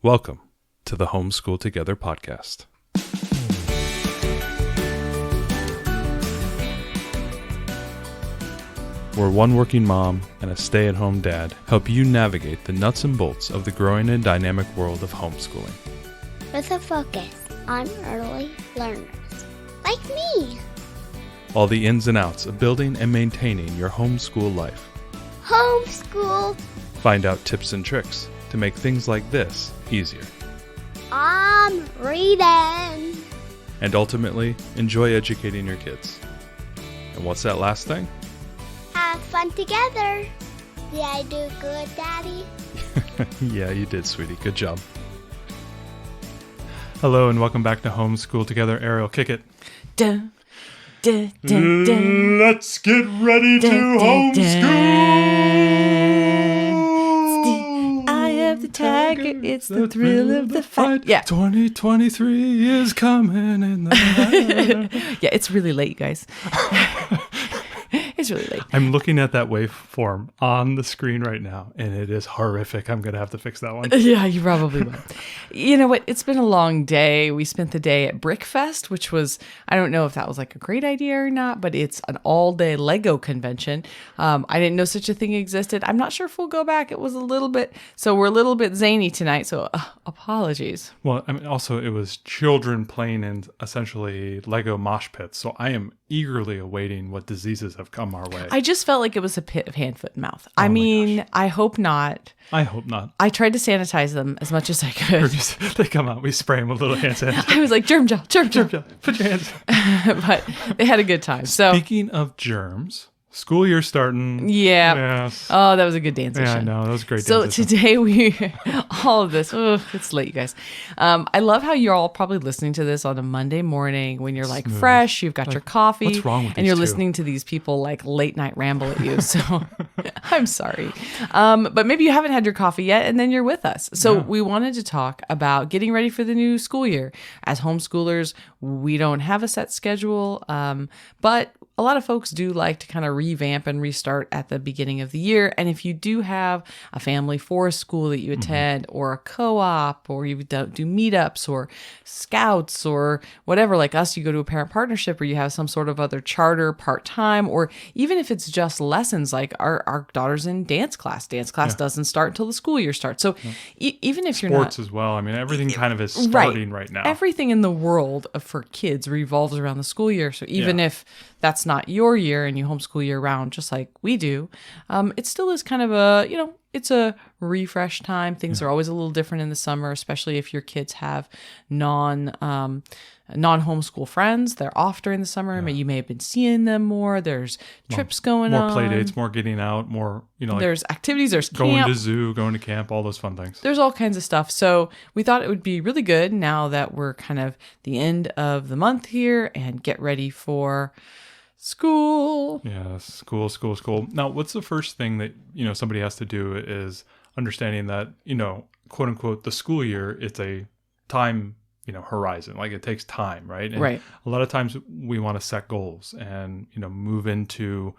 Welcome to the Homeschool Together podcast. Where one working mom and a stay-at-home dad help you navigate the nuts and bolts of the growing and dynamic world of homeschooling. With a focus on early learners, like me. All the ins and outs of building and maintaining your homeschool life. Homeschool. Find out tips and tricks to make things like this easier. I'm reading. And ultimately, enjoy educating your kids. And what's that last thing? Have fun together. Did I do good, Daddy? Yeah, you did, sweetie. Good job. Hello and welcome back to Homeschool Together. Ariel, kick it. Dun, dun, dun, dun. Let's get ready to homeschool. It's the eye of the tiger. It's the thrill of the fight. Yeah. 2023 is coming in the Yeah, it's really late, you guys. It's really late. I'm looking at that waveform on the screen right now, and it is horrific. I'm going to have to fix that one. Yeah, you probably will. You know what? It's been a long day. We spent the day at Brickfest, which was, I don't know if that was like a great idea or not, but it's an all-day Lego convention. I didn't know such a thing existed. I'm not sure if we'll go back. It was a little bit, so we're a little bit zany tonight, so apologies. Well, I mean, also, it was children playing in essentially Lego mosh pits, so I am eagerly awaiting what diseases have come our way. I just felt like it was a pit of hand, foot, and mouth. I mean, I hope not. I hope not. I tried to sanitize them as much as I could. They come out, we spray them with little hand sanitizer. I was like, germ gel. Put your hands. But they had a good time. So Speaking of germs, school year starting. yeah. Yes. Oh, that was a good dance Yeah, I session. know. That was a great So dance session. today all of this, it's late, you guys. I love how you're all probably listening to this on a Monday morning when you're like fresh, you've got your coffee, what's wrong with and you're these two? listening to these people like late night ramble at you. So I'm sorry. But maybe you haven't had your coffee yet and then you're with us. So we wanted to talk about getting ready for the new school year. As homeschoolers, we don't have a set schedule, but a lot of folks do like to kind of revamp and restart at the beginning of the year. And if you do have a family forest school that you attend or a co-op or you do meetups or scouts or whatever, like us, you go to a parent partnership or you have some sort of other charter part-time, or even if it's just lessons, like our daughter's in dance class. Dance class doesn't start until the school year starts. So even if you're not... Sports as well. I mean, everything kind of is starting right now. Everything in the world for kids revolves around the school year. So even if that's not your year and you homeschool year round, just like we do, it still is kind of a, it's a refresh time. Things are always a little different in the summer, especially if your kids have non-homeschool friends. They're off during the summer. You may have been seeing them more. There's trips going on. More play dates, more getting out, more, like there's activities, there's going camp. to zoo, going to camp, all those fun things. There's all kinds of stuff. So we thought it would be really good now that we're kind of the end of the month here and get ready for school. Yeah, school. Now, what's the first thing that, somebody has to do is understanding that, quote unquote, the school year, it's a time, horizon. Like it takes time, right? And right. A lot of times we want to set goals and, move into,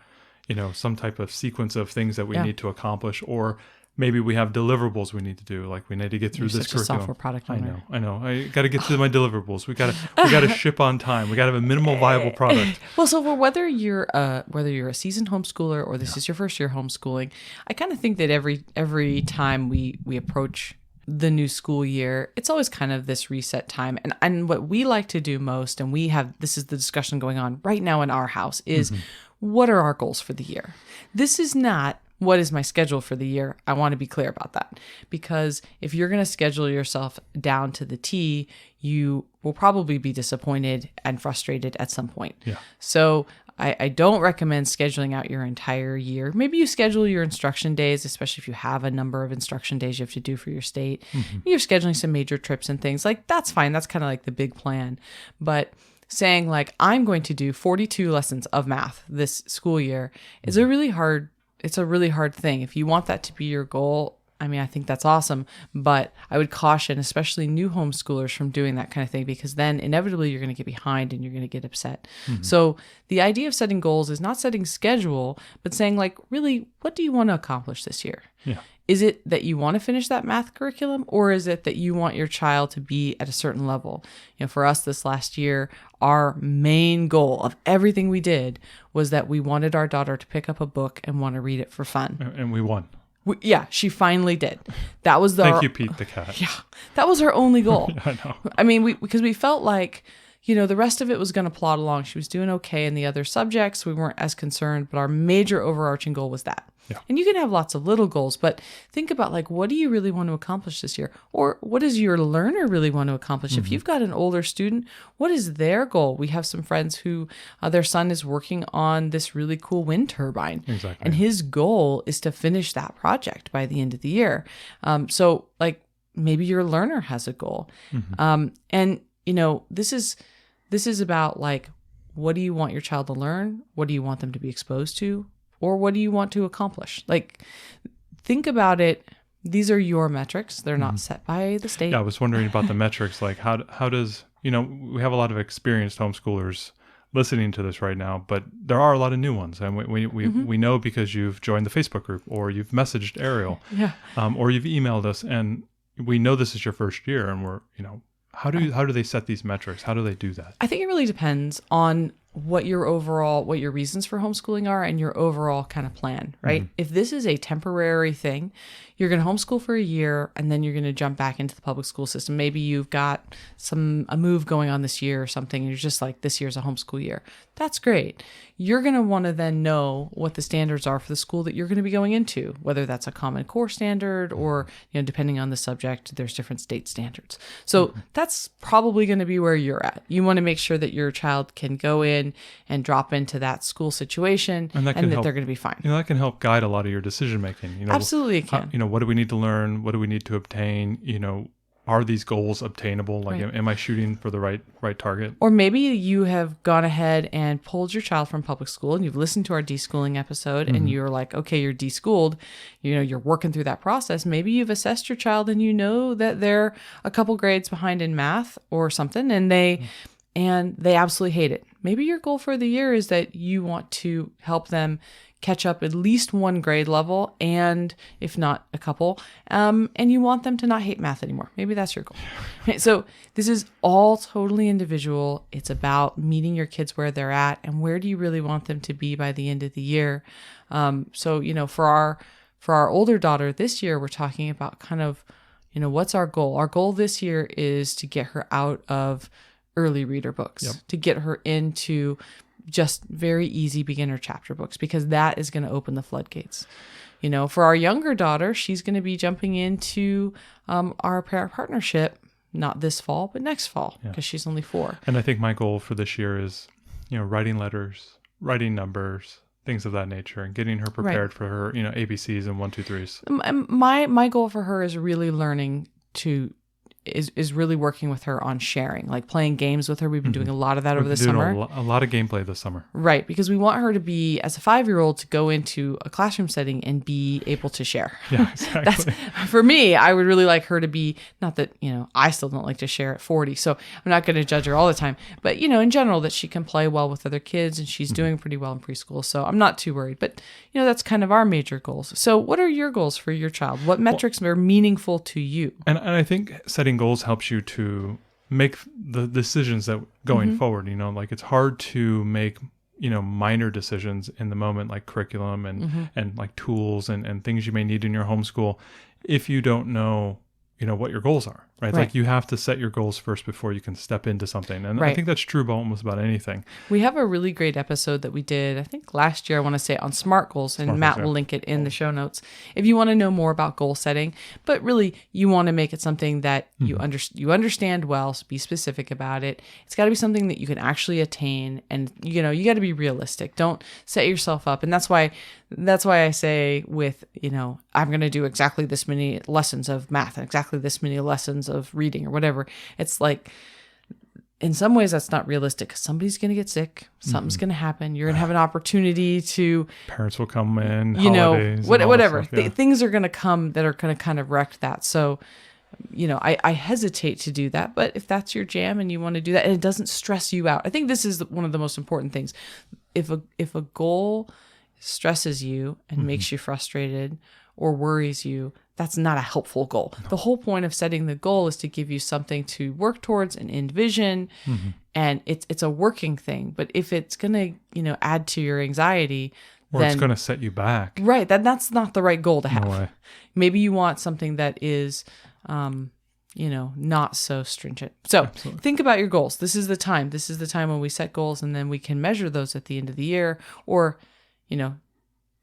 some type of sequence of things that we need to accomplish, or maybe we have deliverables we need to do. Like we need to get through this such a curriculum. software product owner. I know. I got to get through my deliverables. We got to ship on time. We got to have a minimal viable product. Well, so for whether you're a seasoned homeschooler or this is your first year homeschooling, I kind of think that every time we approach the new school year, it's always kind of this reset time. And what we like to do most, and this is the discussion going on right now in our house, is what are our goals for the year? This is not what is my schedule for the year. I want to be clear about that, because if you're going to schedule yourself down to the T, you will probably be disappointed and frustrated at some point. Yeah. So I don't recommend scheduling out your entire year. Maybe you schedule your instruction days, especially if you have a number of instruction days you have to do for your state. You're scheduling some major trips and things like that's fine. That's kind of like the big plan. But saying like, I'm going to do 42 lessons of math this school year is a really hard thing. If you want that to be your goal, I mean, I think that's awesome, but I would caution, especially new homeschoolers, from doing that kind of thing, because then inevitably you're going to get behind and you're going to get upset. So the idea of setting goals is not setting schedule, but saying like, really, what do you want to accomplish this year? Yeah. Is it that you want to finish that math curriculum, or is it that you want your child to be at a certain level? For us this last year, our main goal of everything we did was that we wanted our daughter to pick up a book and want to read it for fun. And we won. Yeah, she finally did. That was Thank you, Pete the cat. Yeah, that was her only goal. I know. I mean, because we felt like, the rest of it was going to plod along. She was doing okay in the other subjects. We weren't as concerned, but our major overarching goal was that. Yeah. And you can have lots of little goals, but think about what do you really want to accomplish this year? Or what does your learner really want to accomplish? If you've got an older student, what is their goal? We have some friends who their son is working on this really cool wind turbine. Exactly. And his goal is to finish that project by the end of the year. So maybe your learner has a goal. And this is about what do you want your child to learn? What do you want them to be exposed to? Or what do you want to accomplish? Think about it. These are your metrics. They're not set by the state. Yeah, I was wondering about the metrics. How does, we have a lot of experienced homeschoolers listening to this right now, but there are a lot of new ones. And we know because you've joined the Facebook group, or you've messaged Ariel, or you've emailed us, and we know this is your first year, and we're, how do they set these metrics? How do they do that? I think it really depends on what your reasons for homeschooling are and your overall kind of plan, right? If this is a temporary thing, you're going to homeschool for a year and then you're going to jump back into the public school system. Maybe you've got a move going on this year or something, and you're just like, this year's a homeschool year. That's great. You're going to want to then know what the standards are for the school that you're going to be going into, whether that's a Common Core standard or, depending on the subject, there's different state standards. So that's probably going to be where you're at. You want to make sure that your child can go in and drop into that school situation and that they're going to be fine. That can help guide a lot of your decision making. Absolutely it can. What do we need to learn? What do we need to obtain? Are these goals obtainable? Am I shooting for the right target? Or maybe you have gone ahead and pulled your child from public school and you've listened to our deschooling episode and you're like, okay, you're deschooled. You're working through that process. Maybe you've assessed your child and you know that they're a couple grades behind in math or something, and they absolutely hate it. Maybe your goal for the year is that you want to help them catch up at least one grade level, and if not a couple, and you want them to not hate math anymore. Maybe that's your goal. Okay, so this is all totally individual. It's about meeting your kids where they're at and where do you really want them to be by the end of the year. So for our older daughter this year, we're talking about kind of, what's our goal? Our goal this year is to get her out of early reader books, to get her into just very easy beginner chapter books, because that is going to open the floodgates. For our younger daughter, she's going to be jumping into our parent partnership, not this fall, but next fall, because she's only 4. And I think my goal for this year is, writing letters, writing numbers, things of that nature, and getting her prepared for her, ABCs and 1, 2, 3s. My goal for her is really learning to is really working with her on sharing, like playing games with her. We've been doing a lot of that over the summer. A lot of gameplay this summer. Right, because we want her to be, as a 5-year-old, to go into a classroom setting and be able to share. Yeah, exactly. For me, I would really like her to be, not that, I still don't like to share at 40, so I'm not going to judge her all the time. But, in general, that she can play well with other kids, and she's doing pretty well in preschool, so I'm not too worried. But, that's kind of our major goals. So what are your goals for your child? What metrics are meaningful to you? And I think setting goals helps you to make the decisions that going forward, it's hard to make, minor decisions in the moment, like curriculum and like tools and things you may need in your homeschool, if you don't know, what your goals are, right? Like you have to set your goals first before you can step into something. And I think that's true about almost about anything. We have a really great episode that we did, I think last year, I want to say, on SMART goals, and Matt will link it in the show notes if you want to know more about goal setting. But really, you want to make it something that you understand well, so be specific about it. It's got to be something that you can actually attain, and you got to be realistic. Don't set yourself up. And that's why I say with, I'm going to do exactly this many lessons of math and exactly this many lessons of reading or whatever. It's like, in some ways that's not realistic, because somebody's going to get sick. Something's going to happen. You're going to have an opportunity to, parents will come in, holidays, whatever. Stuff, things are going to come that are going to kind of wreck that. So, I hesitate to do that, but if that's your jam and you want to do that and it doesn't stress you out, I think this is one of the most important things. If a goal stresses you and makes you frustrated or worries you, that's not a helpful goal. No. The whole point of setting the goal is to give you something to work towards, an end vision, and it's a working thing. But if it's going to, add to your anxiety, or then it's going to set you back. Right. That's not the right goal to have. No way. Maybe you want something that is, not so stringent. So Absolutely. Think about your goals. This is the time. This is the time when we set goals, and then we can measure those at the end of the year, or,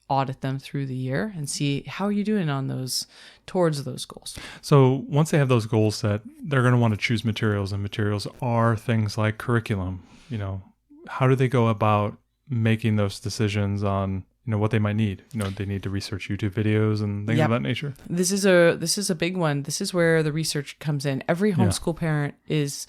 audit them through the year and see how are you doing on those, towards those goals. So once they have those goals set, they're going to want to choose materials, and materials are things like curriculum. How do they go about making those decisions on what they might need? They need to research YouTube videos and things of that nature. This is a big one. This is where the research comes in. Every homeschool parent is,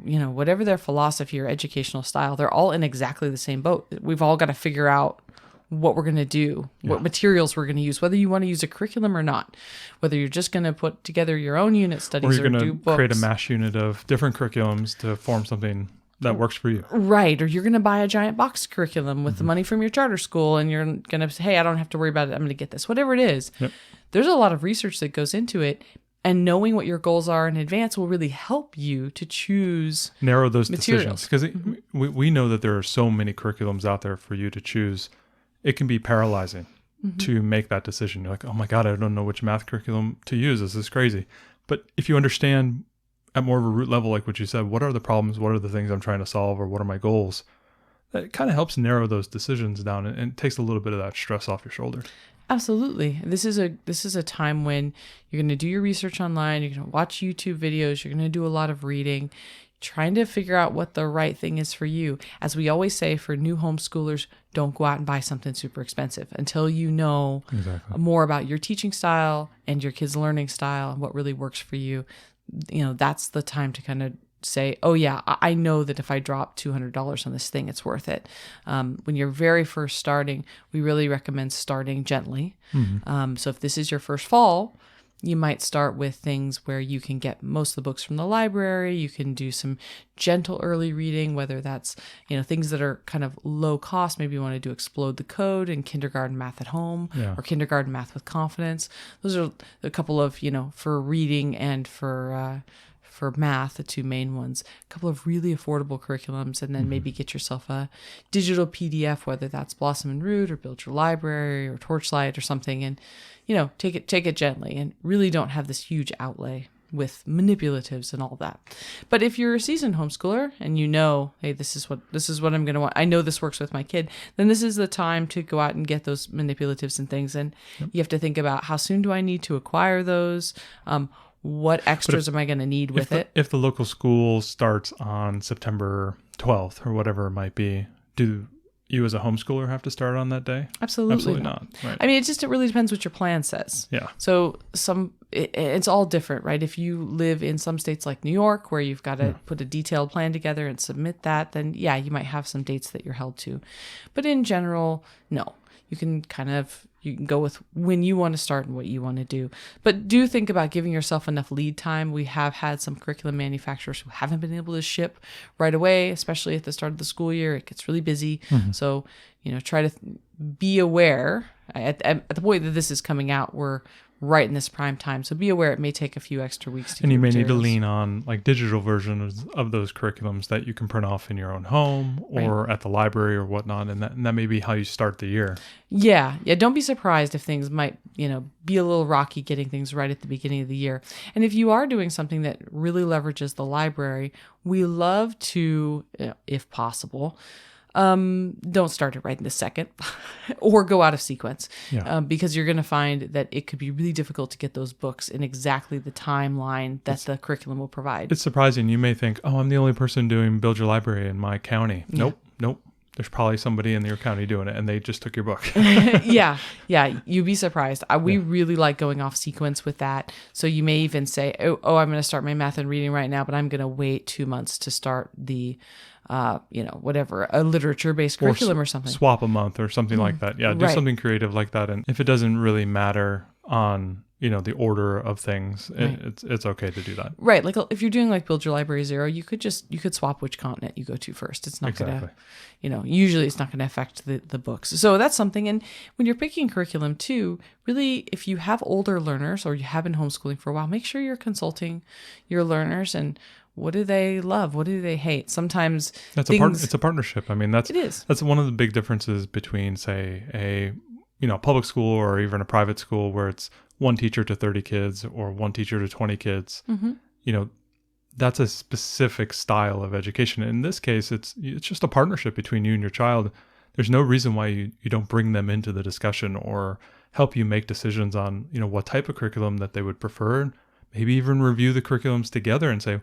whatever their philosophy or educational style, they're all in exactly the same boat. We've all got to figure out what we're going to do, what materials we're going to use, whether you want to use a curriculum or not, whether you're just going to put together your own unit studies, or you're do going to books. create a mash unit of different curriculums to form something that works for you. Right. Or you're going to buy a giant box curriculum with the money from your charter school, and you're going to say, hey, I don't have to worry about it. I'm going to get this, whatever it is. Yep. There's a lot of research that goes into it, and knowing what your goals are in advance will really help you to narrow those materials. decisions. Because we know that there are so many curriculums out there for you to choose. It can be paralyzing to make that decision. You're like, oh my God, I don't know which math curriculum to use. This is crazy. But if you understand at more of a root level, like what you said, what are the problems? What are the things I'm trying to solve? Or what are my goals? That kind of helps narrow those decisions down, and it takes a little bit of that stress off your shoulders. Absolutely. This is a time when you're going to do your research online. You're going to watch YouTube videos. You're going to do a lot of reading, trying to figure out what the right thing is for you. As we always say, for new homeschoolers, don't go out and buy something super expensive until you know more about your teaching style and your kids' learning style and what really works for you. That's the time to kind of say, oh yeah, I know that if I drop $200 on this thing, it's worth it. When you're very first starting, we really recommend starting gently. So if this is your first fall, you might start with things where you can get most of the books from the library. You can do some gentle early reading, whether that's, things that are kind of low cost. Maybe you want to do Explode the Code and Kindergarten Math at Home or Kindergarten Math with Confidence. Those are a couple of, for reading and for math, the two main ones, a couple of really affordable curriculums, and then maybe get yourself a digital PDF, whether that's Blossom and Root or Build Your Library or Torchlight or something, and take it gently, and really don't have this huge outlay with manipulatives and all that. But if you're a seasoned homeschooler and hey, this is what I'm going to want, I know this works with my kid, then this is the time to go out and get those manipulatives and things, and you have to think about how soon do I need to acquire those. What extras am I going to need with it? If the local school starts on September 12th or whatever it might be, do you as a homeschooler have to start on that day? Absolutely not. Right. I mean, it really depends what your plan says. Yeah. So it's all different, right? If you live in some states like New York, where you've got to put a detailed plan together and submit that, then yeah, you might have some dates that you're held to. But in general, no. You can go with when you want to start and what you want to do. But do think about giving yourself enough lead time. We have had some curriculum manufacturers who haven't been able to ship right away, especially at the start of the school year. It gets really busy. So, try to be aware. At the point that this is coming out, we're right in this prime time. So be aware it may take a few extra weeks to And you may materials. need to lean on like digital versions of those curriculums that you can print off in your own home or at the library or whatnot. And that may be how you start the year. Yeah. Don't be surprised if things might, be a little rocky getting things right at the beginning of the year. And if you are doing something that really leverages the library, we love to, if possible, don't start it right in the second or go out of sequence because you're going to find that it could be really difficult to get those books in exactly the timeline that the curriculum will provide. It's surprising. You may think, oh, I'm the only person doing Build Your Library in my county. Nope. There's probably somebody in your county doing it and they just took your book. Yeah. You'd be surprised. We really like going off sequence with that. So you may even say, oh, I'm going to start my math and reading right now, but I'm going to wait 2 months to start the whatever, a literature-based curriculum or something. Swap a month or something like that. Yeah, do something creative like that. And if it doesn't really matter on the order of things, Right. it's okay to do that. Right. Like if you're doing like Build Your Library Zero, you could swap which continent you go to first. It's not Exactly. gonna, usually it's not gonna affect the books. So that's something. And when you're picking curriculum too, really, if you have older learners or you have been homeschooling for a while, make sure you're consulting your learners and what do they love? What do they hate? Sometimes It's a partnership. I mean, It is. that's one of the big differences between, say, a public school or even a private school where it's one teacher to 30 kids or one teacher to 20 kids. Mm-hmm. That's a specific style of education. In this case, it's just a partnership between you and your child. There's no reason why you don't bring them into the discussion or help you make decisions on, what type of curriculum that they would prefer. Maybe even review the curriculums together and say,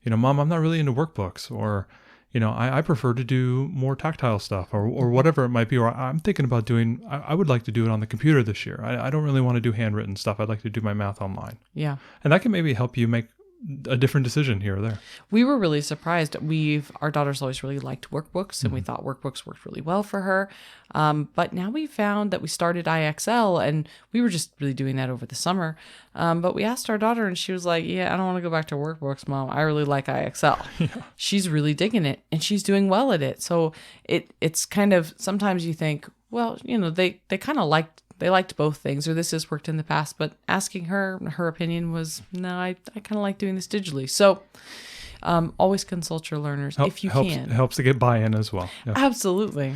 Mom, I'm not really into workbooks, or, I prefer to do more tactile stuff, or whatever it might be. Or I'm thinking about I would like to do it on the computer this year. I don't really want to do handwritten stuff. I'd like to do my math online. Yeah. And that can maybe help you make a different decision here or there. We were really surprised. Our daughter's always really liked workbooks, and we thought workbooks worked really well for her. But now we found that we started IXL, and we were just really doing that over the summer. But we asked our daughter, and she was like, "Yeah, I don't want to go back to workbooks, Mom. I really like IXL." Yeah. She's really digging it, and she's doing well at it. So it's kind of, sometimes you think, well, they kind of liked both things, or this has worked in the past, but asking her opinion was, no, I kind of like doing this digitally. So always consult your learners if you can. Helps to get buy-in as well. Yeah. Absolutely.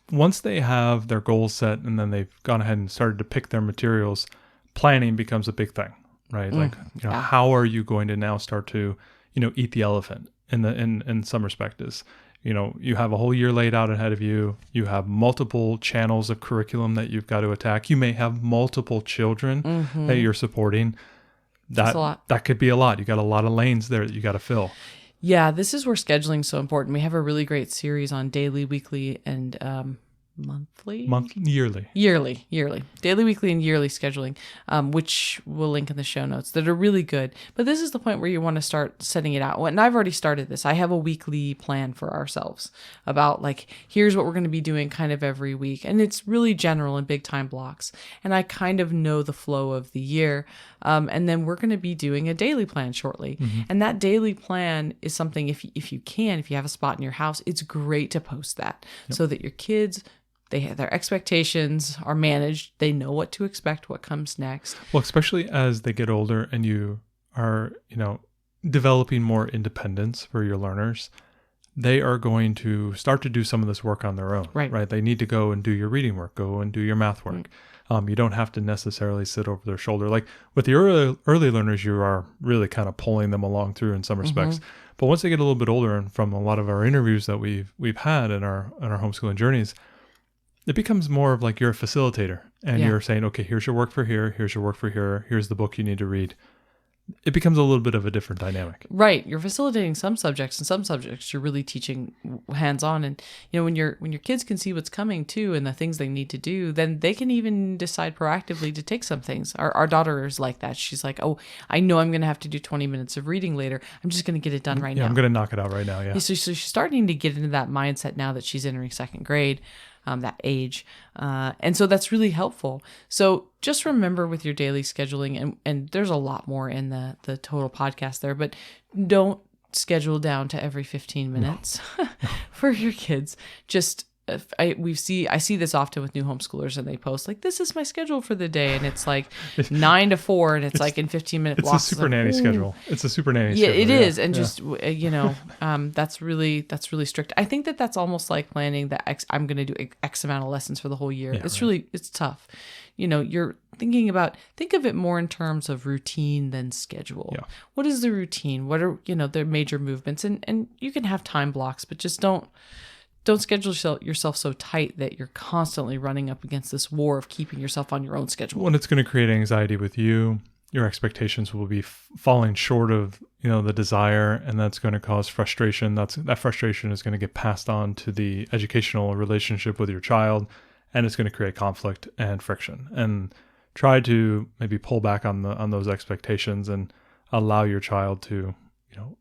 Once they have their goals set and then they've gone ahead and started to pick their materials, planning becomes a big thing, right? How are you going to now start to, eat the elephant in some respect is, you have a whole year laid out ahead of you. You have multiple channels of curriculum that you've got to attack. You may have multiple children that you're supporting. That's a lot. That could be a lot. You got a lot of lanes there that you got to fill. Yeah, this is where scheduling is so important. We have a really great series on daily, weekly, and yearly, daily, weekly, and yearly scheduling, which we'll link in the show notes, that are really good. But this is the point where you want to start setting it out. And I've already started this. I have a weekly plan for ourselves about here's what we're going to be doing kind of every week. And it's really general and big time blocks. And I kind of know the flow of the year. And then we're going to be doing a daily plan shortly. Mm-hmm. And that daily plan is something, if you have a spot in your house, it's great to post that so that your kids, their expectations are managed. They know what to expect, what comes next. Well, especially as they get older and you are, developing more independence for your learners, they are going to start to do some of this work on their own, right? They need to go and do your reading work, go and do your math work. Mm-hmm. You don't have to necessarily sit over their shoulder. Like with the early learners, you are really kind of pulling them along through in some respects. Mm-hmm. But once they get a little bit older, and from a lot of our interviews that we've had in our homeschooling journeys, it becomes more of you're a facilitator and you're saying, okay, here's your work for here. Here's your work for here. Here's the book you need to read. It becomes a little bit of a different dynamic. Right. You're facilitating some subjects, and some subjects you're really teaching hands-on. And, when your kids can see what's coming too and the things they need to do, then they can even decide proactively to take some things. Our daughter is like that. She's like, oh, I know I'm going to have to do 20 minutes of reading later. I'm just going to get it done right now. I'm going to knock it out right now. Yeah. So she's starting to get into that mindset now that she's entering second grade. That age. And so that's really helpful. So just remember with your daily scheduling, and there's a lot more in the total podcast there, but don't schedule down to every 15 minutes for your kids. Just I see this often with new homeschoolers, and they post this is my schedule for the day, and it's 9 to 4, and it's in 15-minute blocks. It's a super nanny schedule. It's a super nanny schedule. It is, and just that's really strict. I think that's almost like planning that I'm going to do X amount of lessons for the whole year. Yeah, it's tough. You're think of it more in terms of routine than schedule. Yeah. What is the routine? What are their major movements? And you can have time blocks, but just don't schedule yourself so tight that you're constantly running up against this war of keeping yourself on your own schedule. Well, it's going to create anxiety with you. Your expectations will be falling short of, the desire, and that's going to cause frustration. That frustration is going to get passed on to the educational relationship with your child, and it's going to create conflict and friction. And try to maybe pull back on those expectations and allow your child to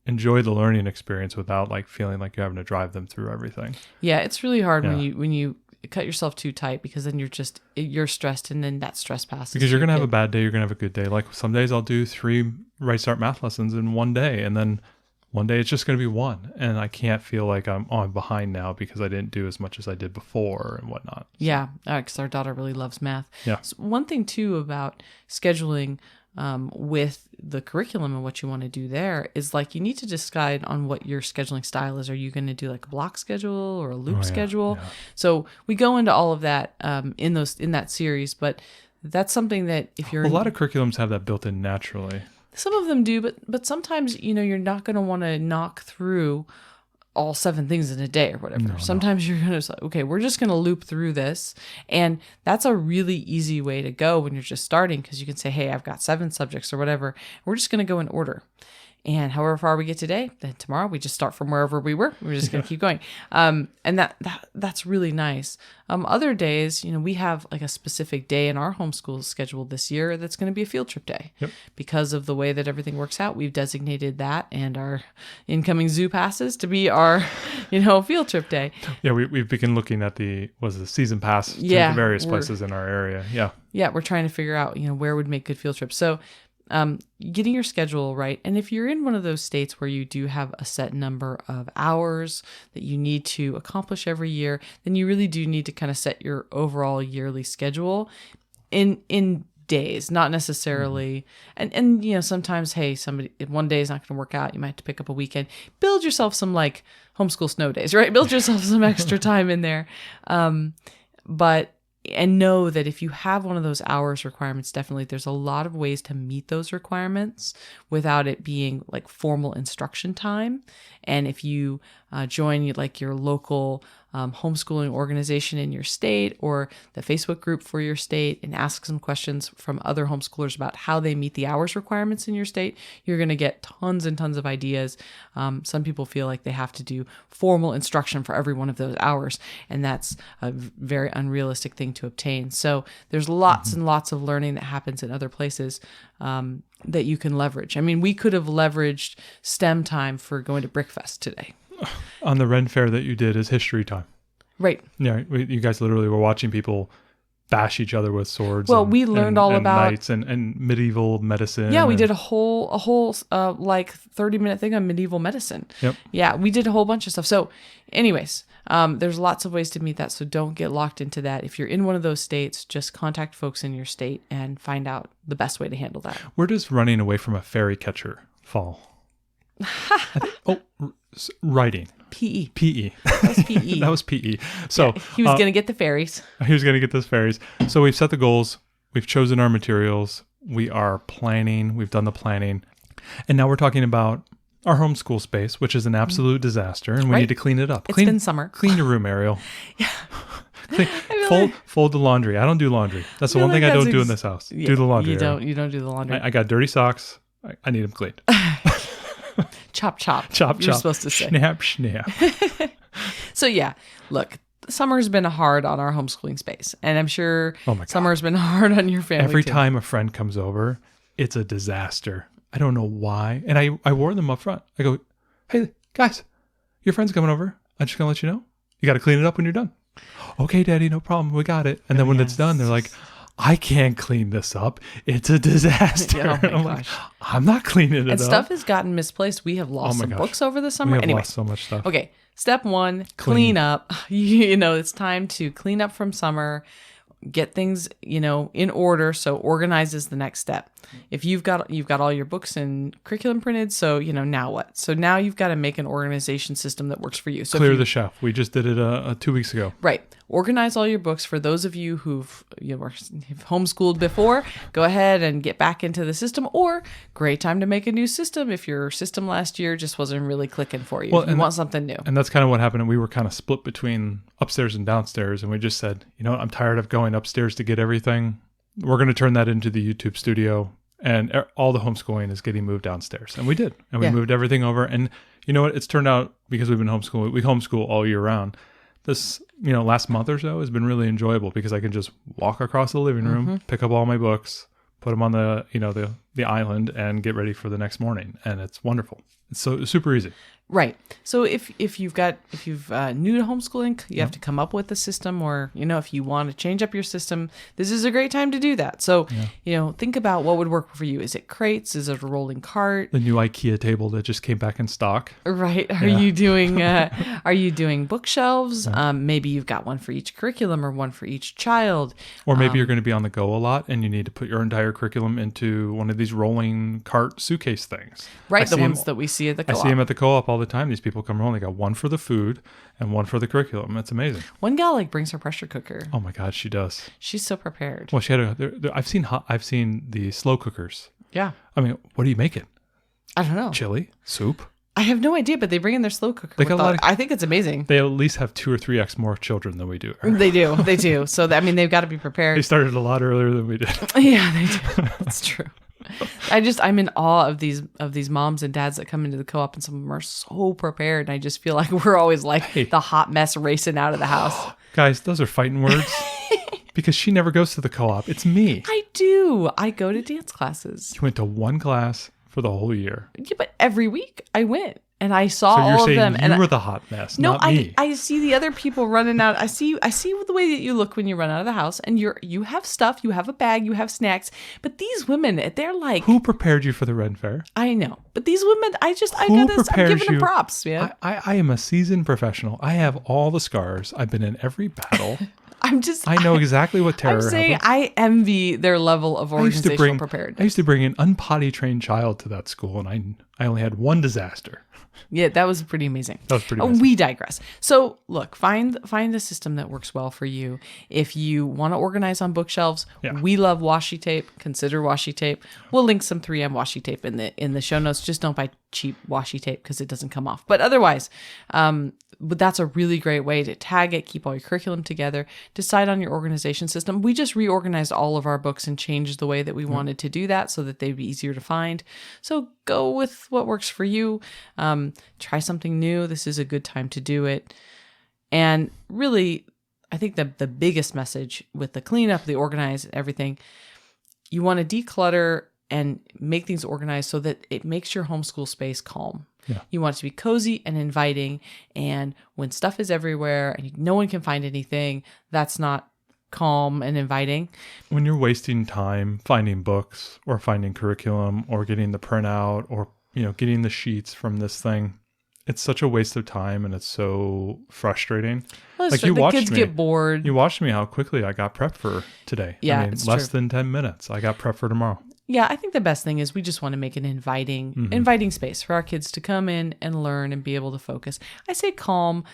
enjoy the learning experience without feeling like you're having to drive them through everything. Yeah, it's really hard when you cut yourself too tight, because then you're stressed, and then that stress passes. Because you're going to have a bad day, you're going to have a good day. Like some days I'll do 3 Right Start math lessons in one day, and then one day it's just going to be 1, and I can't feel like I'm behind now because I didn't do as much as I did before and whatnot. So, yeah, because our daughter really loves math. Yeah. So one thing too about scheduling with the curriculum and what you want to do there is like you need to decide on what your scheduling style is. Are you going to do like a block schedule or a loop schedule? Yeah. So we go into all of that in that series, but that's something that if you're a lot of curriculums have that built in naturally. Some of them do, but sometimes you're not going to want to knock through all 7 things in a day or whatever. Sometimes you're going to say, okay, we're just going to loop through this. And that's a really easy way to go when you're just starting, because you can say, hey, I've got 7 subjects or whatever. We're just going to go in order. And however far we get today, then tomorrow we just start from wherever we were. We're just going to keep going. And that's really nice. Other days, we have like a specific day in our homeschool schedule this year that's going to be a field trip day. Yep. Because of the way that everything works out. We've designated that and our incoming zoo passes to be our, field trip day. Yeah, we've begun looking at the season pass to various places in our area. Yeah. Yeah, we're trying to figure out, where would make good field trips. So getting your schedule right. And if you're in one of those states where you do have a set number of hours that you need to accomplish every year, then you really do need to kind of set your overall yearly schedule in days, not necessarily. And sometimes, hey, if one day is not going to work out, you might have to pick up a weekend. Build yourself some like homeschool snow days, right? Build yourself some extra time in there. And know that if you have one of those hours requirements, definitely there's a lot of ways to meet those requirements without it being like formal instruction time. And if you join like your local homeschooling organization in your state or the Facebook group for your state and ask some questions from other homeschoolers about how they meet the hours requirements in your state, you're going to get tons and tons of ideas. Some people feel like they have to do formal instruction for every one of those hours, and that's a very unrealistic thing to obtain. So there's lots and lots of learning that happens in other places that you can leverage. I mean, we could have leveraged STEM time for going to Brickfest today. On the Ren Fair that you did is history time. Right. Yeah, you guys literally were watching people bash each other with swords. Well, we learned all about knights and medieval medicine. Yeah, we did a whole like 30-minute thing on medieval medicine. Yep. Yeah, we did a whole bunch of stuff. So, anyways, there's lots of ways to meet that. So don't get locked into that. If you're in one of those states, just contact folks in your state and find out the best way to handle that. Where does running away from a fairy catcher fall? Writing. PE. PE. That was PE. That was PE. So yeah, he was going to get the fairies. He was going to get those fairies. So we've set the goals. We've chosen our materials. We are planning. We've done the planning. And now we're talking about our homeschool space, which is an absolute disaster, and we need to clean it up. It's been summer. Clean your room, Ariel. Yeah. Fold the laundry. I don't do laundry. That's the one thing I don't do in this house. Yeah, do the laundry. You don't do the laundry. I got dirty socks. I need them cleaned. Chop, chop. Chop, You're chop. supposed to say. Snap, snap. So yeah, look, summer's been hard on our homeschooling space, and I'm sure summer's been hard on your family Every too. time a friend comes over, it's a disaster. I don't know why. And I warn them up front. I go, hey, guys, your friend's coming over. I'm just going to let you know. You got to clean it up when you're done. Okay, Daddy, no problem. We got it. And then when it's done, they're like, I can't clean this up. It's a disaster. I'm like, I'm not cleaning it up. And stuff has gotten misplaced. We have lost some books over the summer. We have lost so much stuff. Okay, step 1, clean up. It's time to clean up from summer. Get things, in order. So organize is the next step. If you've got all your books and curriculum printed, so now what? So now you've got to make an organization system that works for you. So clear the shelf. We just did it 2 weeks ago. Right. Organize all your books. For those of you who've homeschooled before, go ahead and get back into the system. Or great time to make a new system if your system last year just wasn't really clicking for you. Well, you want something new. And that's kind of what happened. We were kind of split between upstairs and downstairs, and we just said, I'm tired of going upstairs to get everything. We're going to turn that into the YouTube studio, and all the homeschooling is getting moved downstairs. And we did. And we moved everything over. And you know what? It's turned out, because we've been homeschooling, we homeschool all year round. This, last month or so has been really enjoyable because I can just walk across the living room, pick up all my books, put them on the the island and get ready for the next morning. And it's wonderful. It's so super easy. Right. So if you've new to homeschooling, you have to come up with a system, or if you want to change up your system, this is a great time to do that. So think about what would work for you. Is it crates? Is it a rolling cart? The new IKEA table that just came back in stock. Right. Are you doing bookshelves? Maybe you've got one for each curriculum or one for each child. Or maybe you're going to be on the go a lot and you need to put your entire curriculum into one of these rolling cart suitcase things. Right. The ones that we see at the co-op. I see them at the co-op all the time. These people come home, they got one for the food and one for the curriculum. It's amazing. One gal brings her pressure cooker. Oh my God, she does. She's so prepared. Well, she had I've seen the slow cookers. Yeah. I mean, what are you making? I don't know. Chili? Soup? I have no idea, but they bring in their slow cooker. I think it's amazing. They at least have 2 or 3x more children than we do. They do. So they've got to be prepared. They started a lot earlier than we did. Yeah, they do. That's true. I'm in awe of these moms and dads that come into the co-op, and some of them are so prepared. And I just feel like we're always like the hot mess racing out of the house. Guys, those are fighting words. Because she never goes to the co-op. It's me. I do. I go to dance classes. You went to one class for the whole year. Yeah, but every week I went. And I saw so all of them. You were the hot mess, not me. I see the other people running out. I see the way that you look when you run out of the house, and you have stuff, you have a bag, you have snacks. But these women, they're like, who prepared you for the Ren Fair? I know, but these women, I'm giving them props, man. I am a seasoned professional. I have all the scars. I've been in every battle. I know exactly what terror I'm saying happens. I envy their level of organizational preparedness. I used to bring an unpotty trained child to that school, and I only had one disaster. Yeah, that was pretty amazing. Amazing. We digress. So look, find a system that works well for you. If you want to organize on bookshelves, we love washi tape. Consider washi tape. We'll link some 3M washi tape in the show notes. Just don't buy cheap washi tape because it doesn't come off. But otherwise, but that's a really great way to tag it, keep all your curriculum together, decide on your organization system. We just reorganized all of our books and changed the way that we wanted to do that so that they'd be easier to find. So go with what works for you. Try something new. This is a good time to do it. And really, I think the biggest message with the cleanup, the organize, everything, you want to declutter and make things organized so that it makes your homeschool space calm. Yeah. You want it to be cozy and inviting. And when stuff is everywhere and no one can find anything, that's not calm and inviting. When you're wasting time finding books or finding curriculum or getting the printout or getting the sheets from this thing, it's such a waste of time and it's so frustrating. Well, like the kids get bored. You watched me how quickly I got prepped for today. Yeah, it's less than 10 minutes. I got prepped for tomorrow. Yeah, I think the best thing is we just want to make an inviting space for our kids to come in and learn and be able to focus. I say calm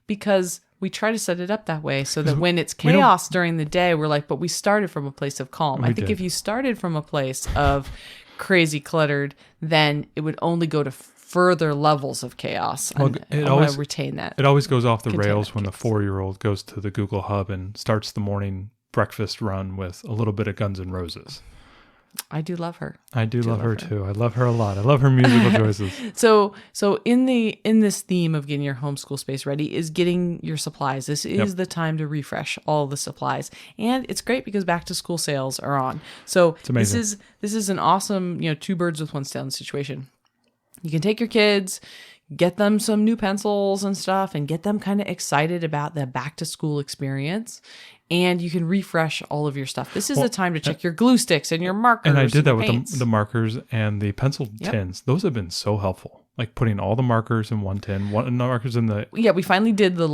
because we try to set it up that way so that when it's chaos during the day, we're like, but we started from a place of calm. I think if you started from a place of crazy cluttered, then it would only go to further levels of chaos. Well, I want to retain that. It always goes off the rails when the 4-year-old goes to the Google Hub and starts the morning breakfast run with a little bit of Guns N' Roses. I do love her. I do love her too. I love her a lot. I love her musical choices. So in this theme of getting your homeschool space ready is getting your supplies. This is the time to refresh all the supplies. And it's great because back to school sales are on. So this is an awesome, 2 birds with 1 stone situation. You can take your kids, get them some new pencils and stuff, and get them kind of excited about the back to school experience. And you can refresh all of your stuff. This is the time to check your glue sticks and your markers. And I did that with the markers and the pencil tins. Those have been so helpful. Like putting all the markers in one tin, the markers in the... Yeah, we finally did the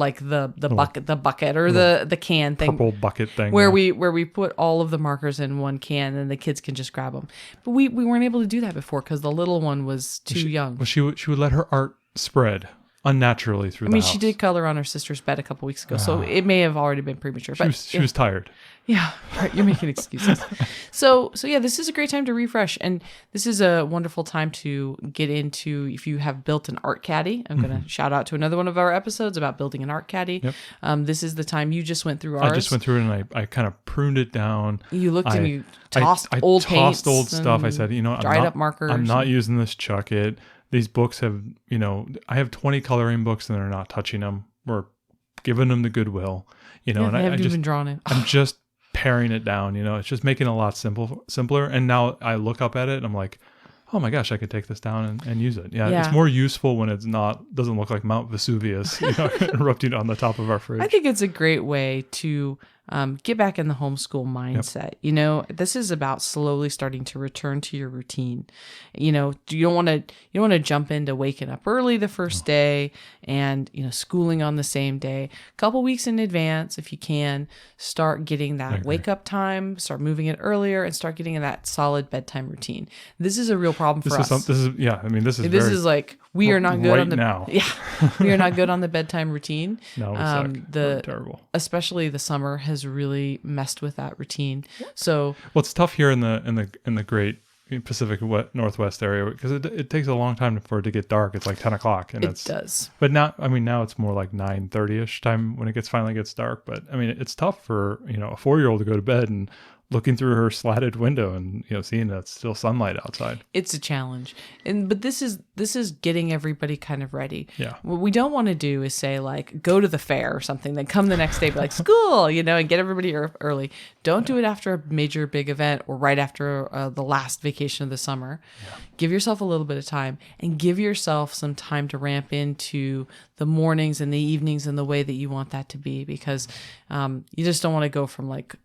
bucket or the can thing. Purple bucket thing. Where we put all of the markers in one can and the kids can just grab them. But we weren't able to do that before because the little one was too young. Well, she would let her art spread unnaturally through the house. She did color on her sister's bed a couple weeks ago, so it may have already been premature. She was tired. Yeah, right. You're making excuses. So yeah, this is a great time to refresh, and this is a wonderful time to get into. If you have built an art caddy, I'm going to shout out to another one of our episodes about building an art caddy. Yep. This is the time. You just went through ours. I just went through it, and I kind of pruned it down. You looked and you tossed old paints. Tossed old stuff. I said, dried up markers. I'm not using this. Chuck it. These books have, I have 20 coloring books and they're not touching them. We're giving them the goodwill, and I haven't even drawn it. I'm just paring it down. It's just making it a lot simpler. And now I look up at it and I'm like, oh my gosh, I could take this down and use it. Yeah, it's more useful when it's doesn't look like Mount Vesuvius erupting on the top of our fridge. I think it's a great way to get back in the homeschool mindset. Yep. This is about slowly starting to return to your routine. You don't want to jump into waking up early the first day and schooling on the same day. A couple weeks in advance, if you can, start getting that wake up time, start moving it earlier, and start getting in that solid bedtime routine. This is a real problem for us. This is like we are not good right on the now. Yeah, we are not good on the bedtime routine. No, it's terrible. Especially the summer has really messed with that routine. So it's tough here in the great Pacific Northwest area because it takes a long time for it to get dark. It's like 10 o'clock, and it does. But now it's more like 9:30ish time when it finally gets dark. But I mean, it's tough for a 4-year-old to go to bed and looking through her slatted window and seeing that it's still sunlight outside. It's a challenge. But this is getting everybody kind of ready. Yeah. What we don't want to do is say like go to the fair or something, then come the next day be like school, and get everybody early. Don't do it after a major big event or right after the last vacation of the summer. Yeah. Give yourself a little bit of time and give yourself some time to ramp into the mornings and the evenings in the way that you want that to be, because you just don't want to go from like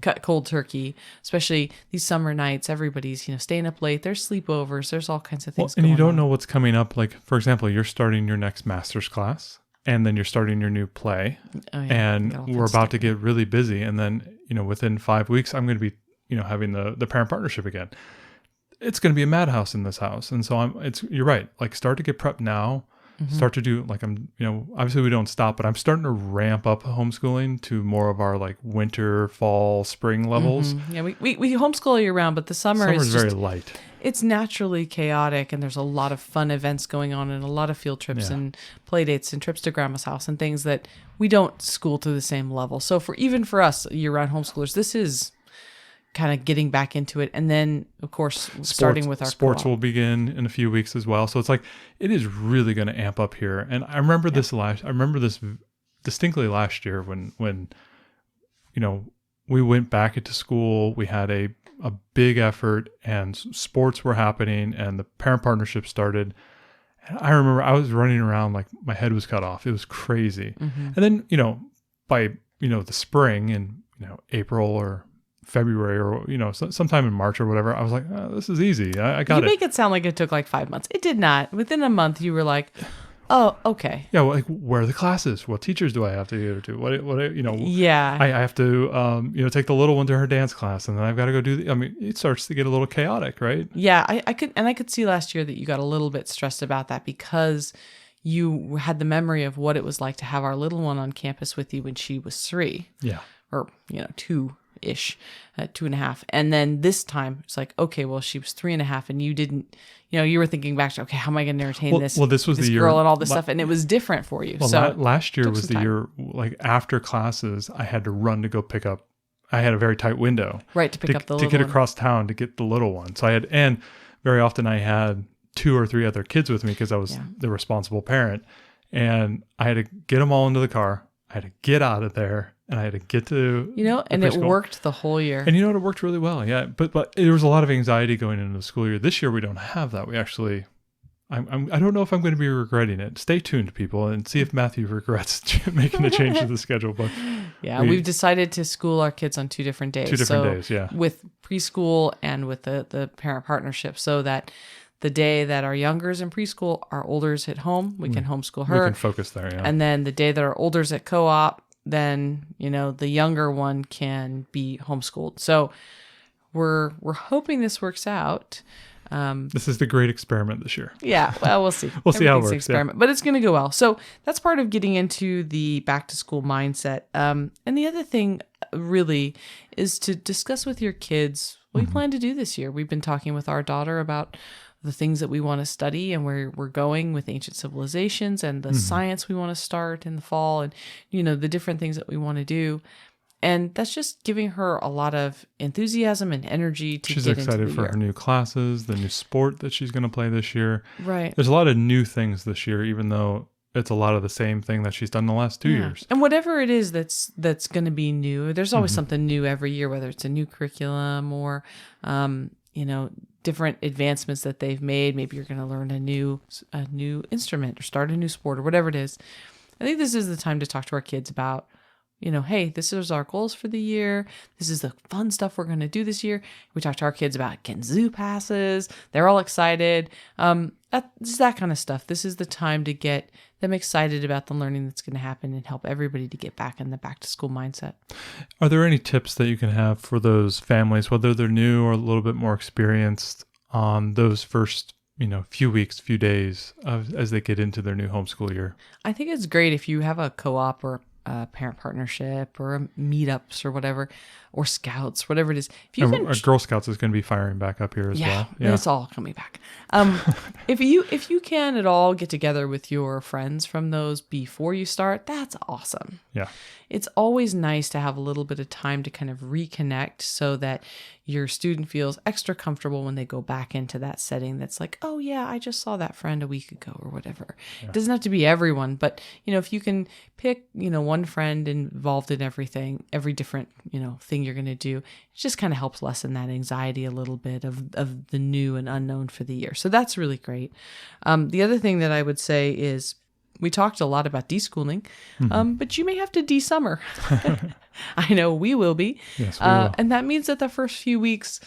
cut cold turkey, especially these summer nights. Everybody's staying up late. There's sleepovers. There's all kinds of things. And you don't know what's coming up. Like, for example, you're starting your next master's class, and then you're starting your new play, and we're about to get really busy. And then within 5 weeks, I'm going to be having the parent partnership again. It's going to be a madhouse in this house, and so you're right. Like, start to get prepped now. Mm-hmm. Start to do like obviously we don't stop, but I'm starting to ramp up homeschooling to more of our like winter, fall, spring levels. Mm-hmm. Yeah, we homeschool year round, but the summer is very light. It's naturally chaotic, and there's a lot of fun events going on, and a lot of field trips and play dates and trips to grandma's house and things that we don't school to the same level. So even for us year-round homeschoolers, this is kind of getting back into it. And then of course, starting with our sports co-op will begin in a few weeks as well. So it's like, it is really going to amp up here. And I remember this distinctly last year when we went back into school, we had a big effort and sports were happening and the parent partnership started. And I remember I was running around like my head was cut off. It was crazy. Mm-hmm. And then, by, the spring in, April or February or sometime in March or whatever, I was like, oh, this is easy. I got it. You make it sound like it took like 5 months. It did not. Within a month, you were like, oh, okay. Yeah, well, like, where are the classes? What teachers do I have to go to? What Yeah. I have to take the little one to her dance class, and then I've got to go do it starts to get a little chaotic, right? Yeah, I could see last year that you got a little bit stressed about that because you had the memory of what it was like to have our little one on campus with you when she was 3. Yeah. Or 2-ish, 2.5. And then this time it's like, okay, well, she was 3.5 and you didn't, you were thinking back to, okay, how am I going to entertain this the year, girl and all this stuff. And it was different for you. Well, so last year was the year, like after classes, I had to run to go pick up. I had a very tight window. Right. To pick up the little one. To get across town to get the little one. So and very often I had 2 or 3 other kids with me because I was the responsible parent. And I had to get them all into the car. I had to get out of there. And I had to get to and it worked the whole year. And it worked really well. Yeah, but there was a lot of anxiety going into the school year. This year we don't have that. We actually, I don't know if I'm going to be regretting it. Stay tuned, people, and see if Matthew regrets making a change to the schedule. But we've decided to school our kids on 2 different days. 2 different days, yeah. With preschool and with the parent partnership, so that the day that our youngers in preschool, our olders at home, we can homeschool her. We can focus there, yeah. And then the day that our olders at co-op, then the younger one can be homeschooled. So we're hoping this works out. This is the great experiment this year. Yeah, well, we'll see. We'll see how it works. Experiment, but it's going to go well. So that's part of getting into the back to school mindset. And the other thing really is to discuss with your kids what you plan to do this year. We've been talking with our daughter about the things that we want to study and where we're going with ancient civilizations and the science we want to start in the fall and, the different things that we want to do. And that's just giving her a lot of enthusiasm and energy to she's get into the year. She's excited for her new classes, the new sport that she's going to play this year. Right. There's a lot of new things this year, even though, it's a lot of the same thing that she's done the last 2 years. And whatever it is that's going to be new, there's always something new every year, whether it's a new curriculum or, different advancements that they've made. Maybe you're going to learn a new instrument or start a new sport or whatever it is. I think this is the time to talk to our kids about, hey, this is our goals for the year. This is the fun stuff we're going to do this year. We talk to our kids about getting zoo passes. They're all excited. It's that kind of stuff. This is the time to get them excited about the learning that's going to happen and help everybody to get back in the back to school mindset. Are there any tips that you can have for those families, whether they're new or a little bit more experienced, on those first few weeks, few days as they get into their new homeschool year? I think it's great if you have a co-op or a parent partnership or meetups or whatever, or scouts, whatever it is. If you can, Girl Scouts is going to be firing back up here as well. Yeah, it's all coming back. If you can at all get together with your friends from those before you start, that's awesome. Yeah. It's always nice to have a little bit of time to kind of reconnect so that your student feels extra comfortable when they go back into that setting that's like, oh yeah, I just saw that friend a week ago or whatever. Yeah. It doesn't have to be everyone, but if you can pick, one friend involved in everything, every different, thing you're going to do, it just kind of helps lessen that anxiety a little bit of the new and unknown for the year. So that's really great. The other thing that I would say is, we talked a lot about deschooling, but you may have to de-summer. I know we will be. Yes, we will. And that means that the first few weeks,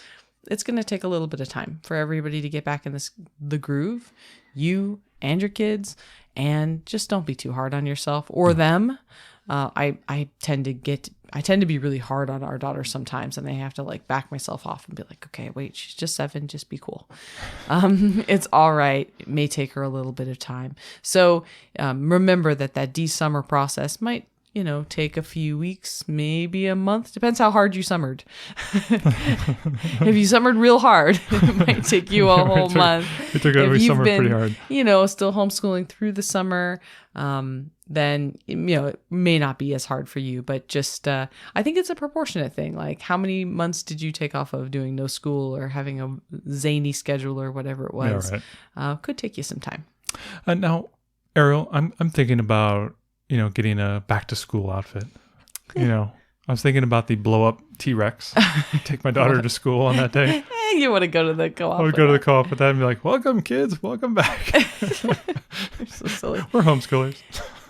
it's going to take a little bit of time for everybody to get back in the groove, you and your kids, and just don't be too hard on yourself or them. I tend to be really hard on our daughter sometimes, and I have to back myself off and be like, okay, wait, she's just 7, just be cool. It's all right. It may take her a little bit of time. So remember that de-summer process might, take a few weeks, maybe a month. Depends how hard you summered. If you summered real hard, it might take you a whole month. It took every summer pretty hard. Still homeschooling through the summer, then, it may not be as hard for you, but just, I think it's a proportionate thing. Like, how many months did you take off of doing no school or having a zany schedule or whatever it was? Yeah, right. Could take you some time. Now, Ariel, I'm thinking about, getting a back to school outfit. I was thinking about the blow up T-Rex. Take my daughter to school on that day. You want to go to the co-op. I would go to the co-op with that and be like, welcome kids, welcome back. You're so silly. We're homeschoolers.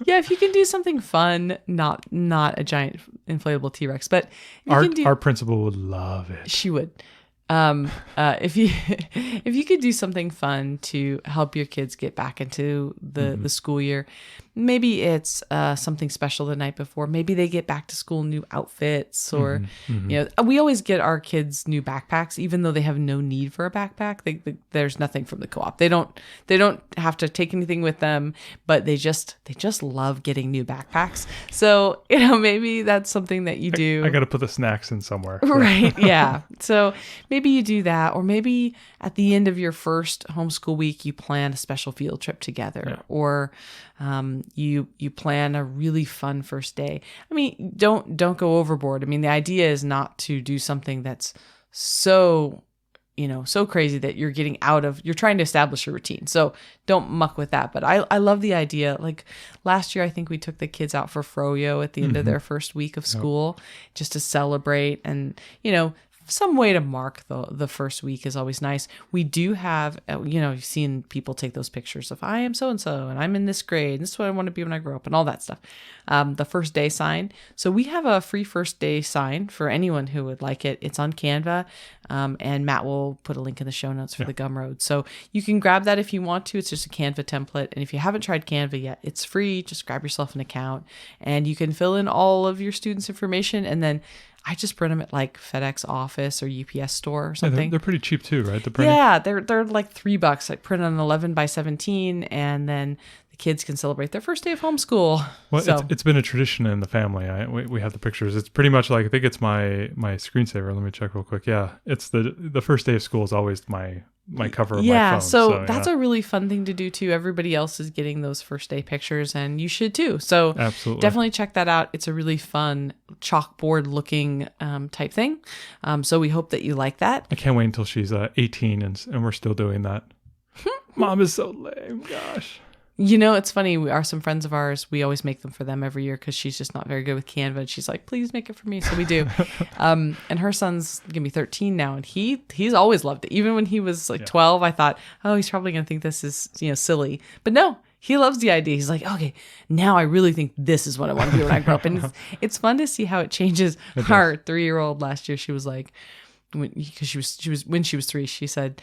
Yeah, if you can do something fun, not a giant inflatable T-Rex, but our principal would love it. She would. If you could do something fun to help your kids get back into the school year, maybe it's something special the night before. Maybe they get back to school new outfits, or we always get our kids new backpacks, even though they have no need for a backpack. There's nothing from the co-op. They don't have to take anything with them, but they just love getting new backpacks. So maybe that's something that you do. I got to put the snacks in somewhere, right? Yeah. So maybe you do that, or maybe at the end of your first homeschool week, you plan a special field trip together, or you plan a really fun first day. I mean, don't go overboard. I mean, the idea is not to do something that's so crazy that you're you're trying to establish a routine. So don't muck with that. But I love the idea. Like last year, I think we took the kids out for froyo at the end of their first week of school, just to celebrate, and some way to mark the first week is always nice. We do have, you've seen people take those pictures of I am so-and-so and I'm in this grade, and this is what I want to be when I grow up, and all that stuff. The first day sign. So we have a free first day sign for anyone who would like it. It's on Canva, and Matt will put a link in the show notes for the Gumroad. So you can grab that if you want to. It's just a Canva template. And if you haven't tried Canva yet, it's free. Just grab yourself an account and you can fill in all of your students' information, and then I just print them at FedEx office or UPS store or something. Yeah, they're pretty cheap too, right? The printing? Yeah, they're like $3. I print on 11 by 17, and then the kids can celebrate their first day of homeschool. Well, so, it's been a tradition in the family. We have the pictures. It's pretty much I think it's my screensaver. Let me check real quick. Yeah, it's the first day of school is always my cover of my phone. So that's a really fun thing to do too. Everybody else is getting those first day pictures, and you should too. So absolutely, definitely check that out. It's a really fun chalkboard looking type thing. So we hope that you like that. I can't wait until she's 18 and we're still doing that. Mom is so lame. Gosh. It's funny. We are some friends of ours. We always make them for them every year because she's just not very good with Canva. And she's like, please make it for me. So we do. And her son's going to be 13 now. And he's always loved it. Even when he was like 12, I thought, oh, he's probably going to think this is, silly. But no, he loves the idea. He's like, okay, now I really think this is what I want to do when I grow up. And it's fun to see how it changes. Our 3-year-old last year, she was like, when she was 3, she said,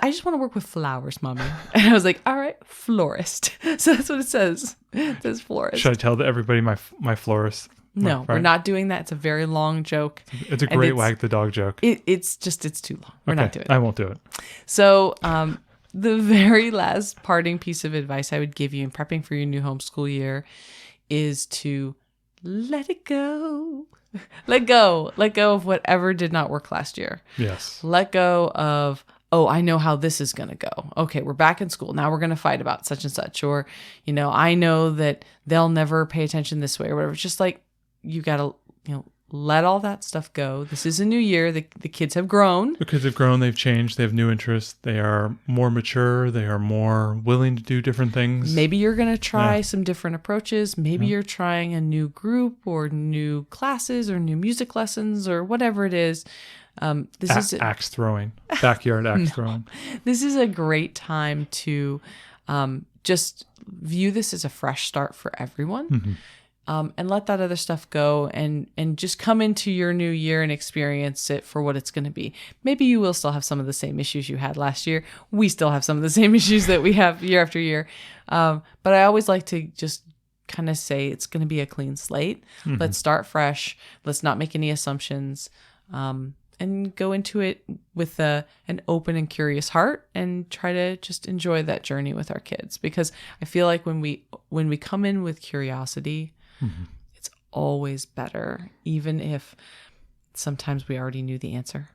I just want to work with flowers, mommy. And I was like, all right, florist. So that's what it says. It says florist. Should I tell everybody my florist? No, right? We're not doing that. It's a very long joke. It's a great wag the dog joke. It's too long. We're not doing it. I won't do it. So the very last parting piece of advice I would give you in prepping for your new homeschool year is to let it go. Let go of whatever did not work last year. Yes. Let go of, oh, I know how this is going to go. Okay, we're back in school. Now we're going to fight about such and such. Or, I know that they'll never pay attention this way or whatever. It's just like, you got to, let all that stuff go. This is a new year. The kids have grown. The kids have grown. They've changed. They have new interests. They are more mature. They are more willing to do different things. Maybe you're going to try some different approaches. Maybe you're trying a new group or new classes or new music lessons or whatever it is. This is axe throwing, backyard axe throwing. This is a great time to just view this as a fresh start for everyone. Mm-hmm. And let that other stuff go and just come into your new year and experience it for what it's going to be. Maybe you will still have some of the same issues you had last year. We still have some of the same issues that we have year after year. But I always like to just kind of say it's going to be a clean slate. Mm-hmm. Let's start fresh. Let's not make any assumptions. And go into it with an open and curious heart and try to just enjoy that journey with our kids. Because I feel like when we come in with curiosity, it's always better, even if sometimes we already knew the answer.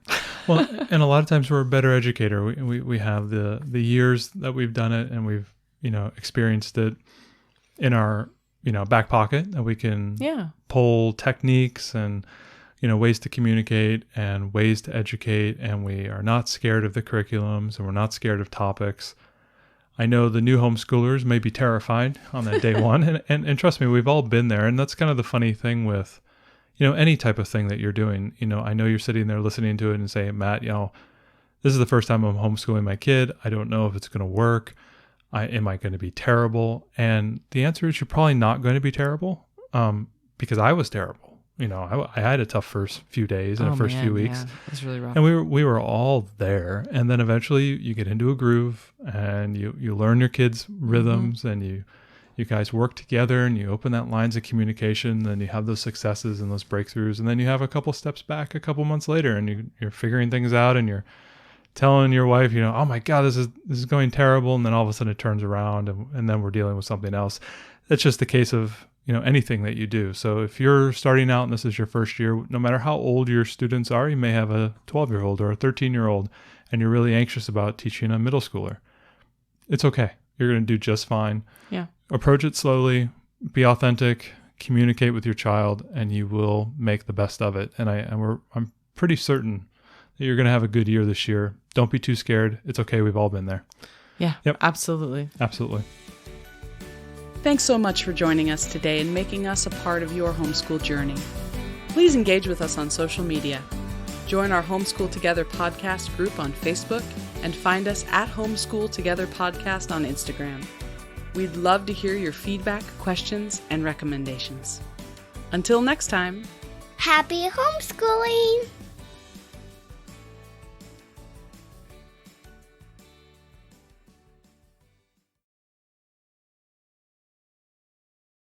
Well, and a lot of times we're a better educator. We have the years that we've done it and we've, experienced it in our, back pocket that we can pull techniques and, ways to communicate and ways to educate. And we are not scared of the curriculums and we're not scared of topics. I know the new homeschoolers may be terrified on that day one. And trust me, we've all been there. And that's kind of the funny thing with, any type of thing that you're doing. I know you're sitting there listening to it and saying, Matt, this is the first time I'm homeschooling my kid. I don't know if it's going to work. Am I going to be terrible? And the answer is you're probably not going to be terrible because I was terrible. I had a tough first few days and few weeks. Yeah, it was really rough. And we were all there. And then eventually you get into a groove and you learn your kids' rhythms and you guys work together and you open that lines of communication and you have those successes and those breakthroughs. And then you have a couple steps back a couple months later and you're figuring things out and you're telling your wife, oh my God, this is going terrible. And then all of a sudden it turns around and then we're dealing with something else. It's just the case of, anything that you do. So if you're starting out and this is your first year, no matter how old your students are, you may have a 12-year-old or a 13-year-old, and you're really anxious about teaching a middle schooler. It's okay. You're going to do just fine. Yeah. Approach it slowly, be authentic, communicate with your child, and you will make the best of it. And I'm pretty certain that you're going to have a good year this year. Don't be too scared. It's okay. We've all been there. Yeah. Yep. Absolutely. Absolutely. Thanks so much for joining us today and making us a part of your homeschool journey. Please engage with us on social media. Join our Homeschool Together podcast group on Facebook and find us at Homeschool Together Podcast on Instagram. We'd love to hear your feedback, questions, and recommendations. Until next time. Happy homeschooling!